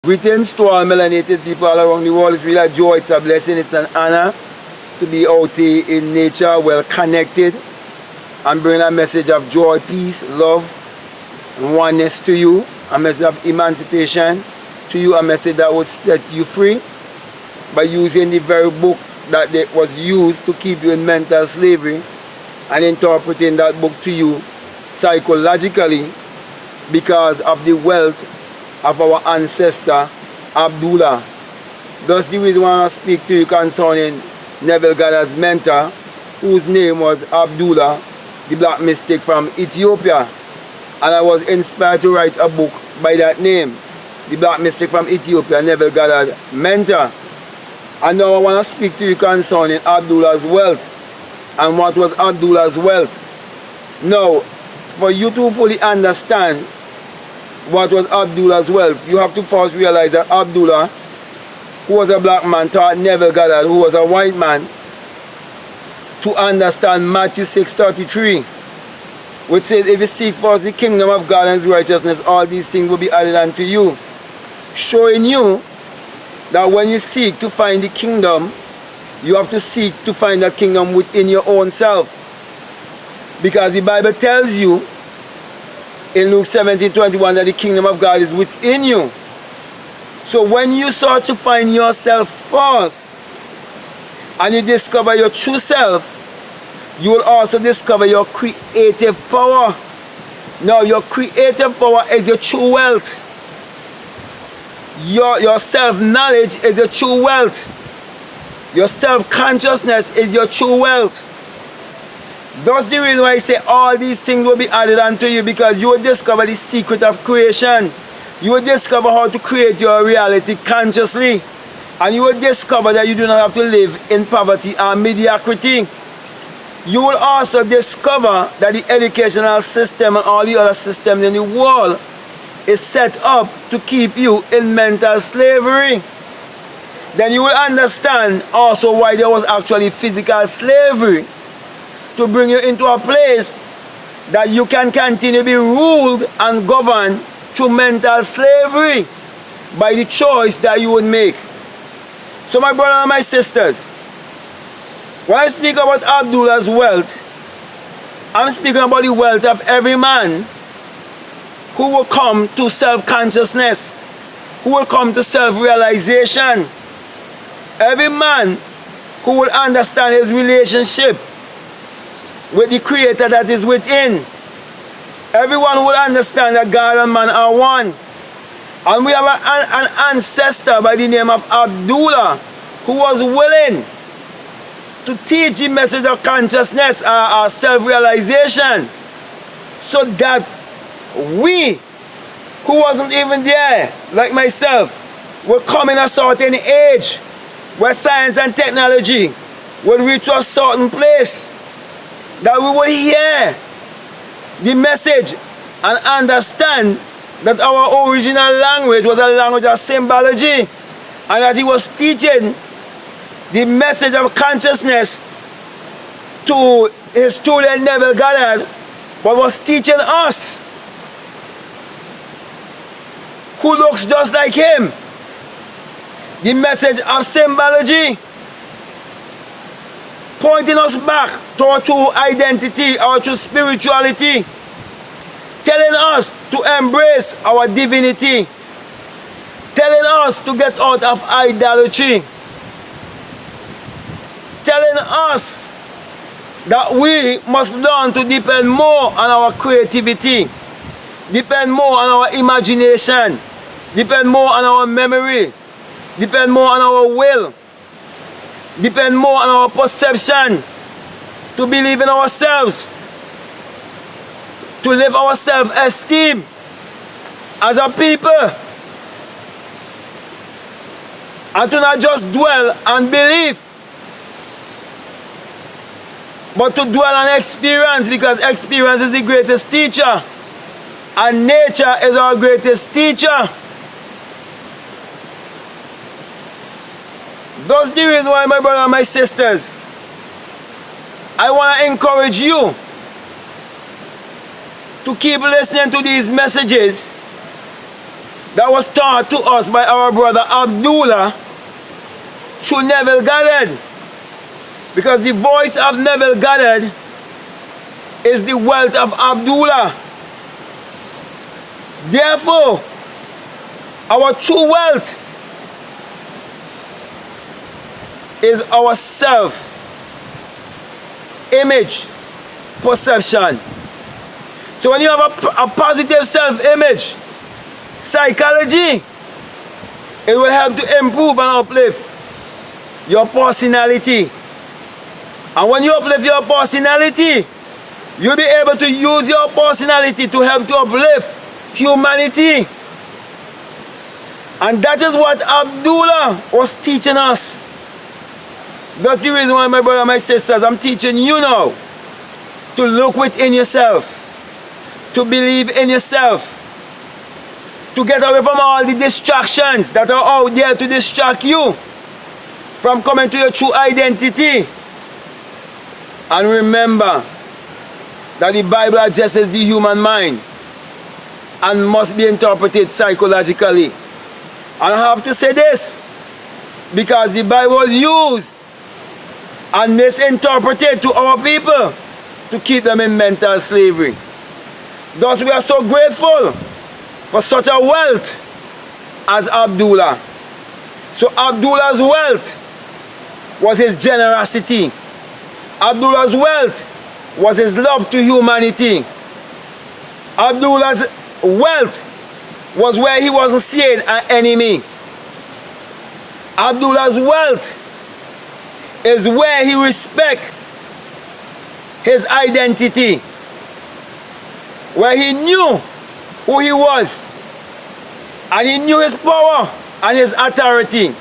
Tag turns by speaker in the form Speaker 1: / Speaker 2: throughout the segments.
Speaker 1: Greetings to all melanated people all around the world. It's really a joy, it's a blessing, it's an honor to be out here in nature, well connected, and bring a message of joy, peace, love, and oneness to you, a message of emancipation to you, a message that will set you free by using the very book that was used to keep you in mental slavery and interpreting that book to you psychologically because of the wealth of our ancestor Abdullah. That's the reason why I speak to you concerning Neville Goddard's mentor, whose name was Abdullah, the black mystic from Ethiopia. And I was inspired to write a book by that name, the black mystic from Ethiopia, Neville Goddard mentor. And now I want to speak to you concerning Abdullah's wealth. And what was Abdullah's wealth? Now, for you to fully understand what was Abdullah's wealth, you have to first realize that Abdullah, who was a black man, taught Neville Goddard, who was a white man, to understand Matthew 6:33, which says, if you seek first the kingdom of God and his righteousness, all these things will be added unto you. Showing you that when you seek to find the kingdom, you have to seek to find that kingdom within your own self. Because the Bible tells you in Luke 17:21 that the kingdom of God is within you. So when you start to find yourself first and you discover your true self, you will also discover your creative power. Now your creative power is your true wealth. Your self-knowledge is your true wealth. Your self-consciousness is your true wealth. That's the reason why I say all these things will be added unto you, because you will discover the secret of creation. You will discover how to create your reality consciously. And you will discover that you do not have to live in poverty or mediocrity. You will also discover that the educational system and all the other systems in the world is set up to keep you in mental slavery. Then you will understand also why there was actually physical slavery, to bring you into a place that you can continue to be ruled and governed through mental slavery by the choice that you would make. So my brothers and my sisters, when I speak about Abdullah's wealth, I'm speaking about the wealth of every man who will come to self-consciousness, who will come to self-realization. Every man who will understand his relationship with the Creator that is within. Everyone will understand that God and man are one. And we have an ancestor by the name of Abdullah who was willing to teach the message of consciousness, our self-realization, so that we, who wasn't even there, like myself, will come in a certain age where science and technology will reach to a certain place, that we will hear the message and understand that our original language was a language of symbology, and that he was teaching the message of consciousness to his student Neville Goddard, but was teaching us, who looks just like him, the message of symbology, pointing us back to our true identity, our true spirituality, telling us to embrace our divinity, telling us to get out of idolatry, telling us that we must learn to depend more on our creativity, depend more on our imagination, depend more on our memory, depend more on our will, depend more on our perception, to believe in ourselves, to live our self-esteem as a people, and to not just dwell on belief, but to dwell on experience, because experience is the greatest teacher, and nature is our greatest teacher. That's the reason why, my brothers and my sisters, I want to encourage you to keep listening to these messages that was taught to us by our brother Abdullah through Neville Goddard. Because the voice of Neville Goddard is the wealth of Abdullah. Therefore, our true wealth is our self-image perception. So when you have a positive self-image psychology, it will help to improve and uplift your personality. And when you uplift your personality, you'll be able to use your personality to help to uplift humanity. And that is what Abdullah was teaching us. That's the reason why, my brother and my sisters, I'm teaching you now to look within yourself, to believe in yourself, to get away from all the distractions that are out there to distract you from coming to your true identity. And remember that the Bible addresses the human mind and must be interpreted psychologically. And I have to say this because the Bible was used and misinterpreted to our people to keep them in mental slavery. Thus we are so grateful for such a wealth as Abdullah. So Abdullah's wealth was his generosity. Abdullah's wealth was his love to humanity. Abdullah's wealth was where he wasn't seeing an enemy. Abdullah's wealth is where he respects his identity, where he knew who he was, and he knew his power and his authority.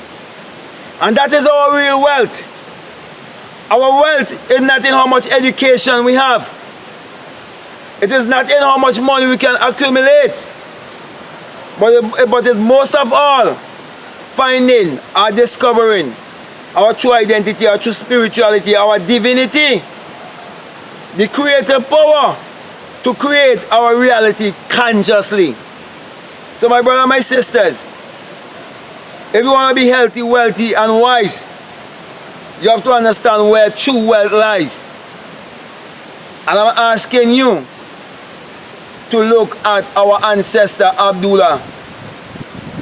Speaker 1: And that is our real wealth. Our wealth is not in how much education we have. It is not in how much money we can accumulate. But it's most of all finding or discovering our true identity, our true spirituality, our divinity, the creative power to create our reality consciously. So my brother and my sisters, if you want to be healthy, wealthy and wise, you have to understand where true wealth lies. And I'm asking you to look at our ancestor Abdullah.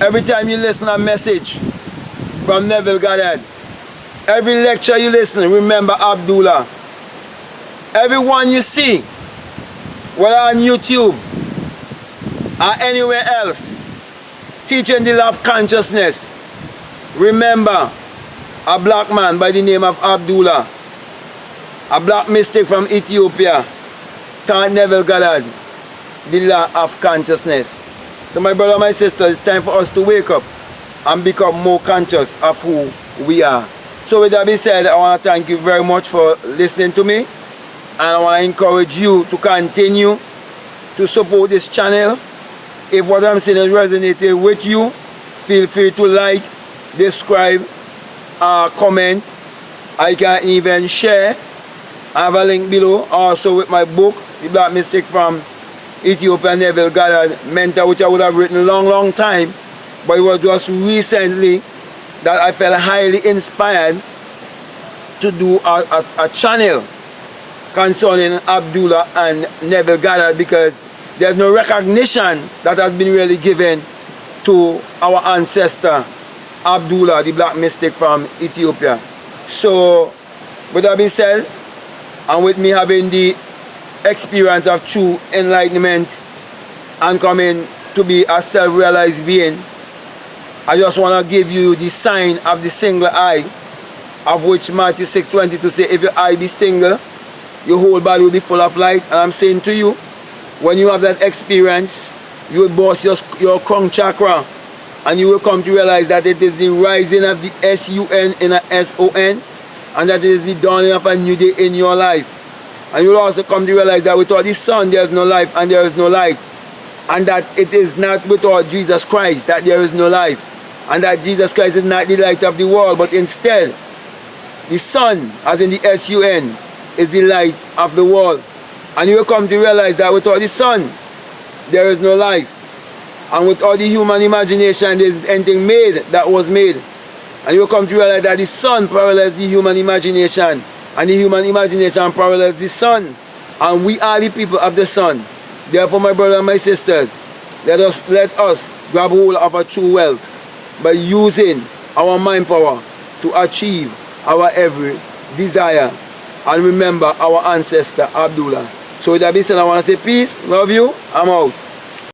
Speaker 1: Every time you listen to a message from Neville Goddard, every lecture you listen, remember Abdullah. Everyone you see, whether on YouTube or anywhere else, teaching the love consciousness, remember a black man by the name of Abdullah, a black mystic from Ethiopia, taught Neville Goddard the law of consciousness. So my brother and my sister, it's time for us to wake up and become more conscious of who we are. So with that being said, I want to thank you very much for listening to me. And I want to encourage you to continue to support this channel. If what I'm saying has resonated with you, feel free to like, subscribe, comment. I can even share. I have a link below also with my book, The Black Mystic from Ethiopia Neville Goddard, mentor, which I would have written a long time, but it was just recently that I felt highly inspired to do a channel concerning Abdullah and Neville Goddard, because there's no recognition that has been really given to our ancestor Abdullah, the black mystic from Ethiopia. So with that being said, and with me having the experience of true enlightenment and coming to be a self-realized being, I just want to give you the sign of the single eye, of which Matthew 6:22 says, if your eye be single, your whole body will be full of light. And I'm saying to you, when you have that experience, you will burst your crown chakra, and you will come to realize that it is the rising of the S-U-N in a S-O-N, and that it is the dawning of a new day in your life. And you will also come to realize that without the sun there is no life and there is no light, and that it is not without Jesus Christ that there is no life, and that Jesus Christ is not the light of the world, but instead the sun, as in the S-U-N, is the light of the world. And you will come to realize that without the sun there is no life, And with all the human imagination, there's anything made that was made. And you come to realize that the sun parallels the human imagination. And the human imagination parallels the sun. And we are the people of the sun. Therefore, my brothers and my sisters, let us grab hold of our true wealth by using our mind power to achieve our every desire. And remember our ancestor Abdullah. So with that being said, I want to say peace, love you, I'm out.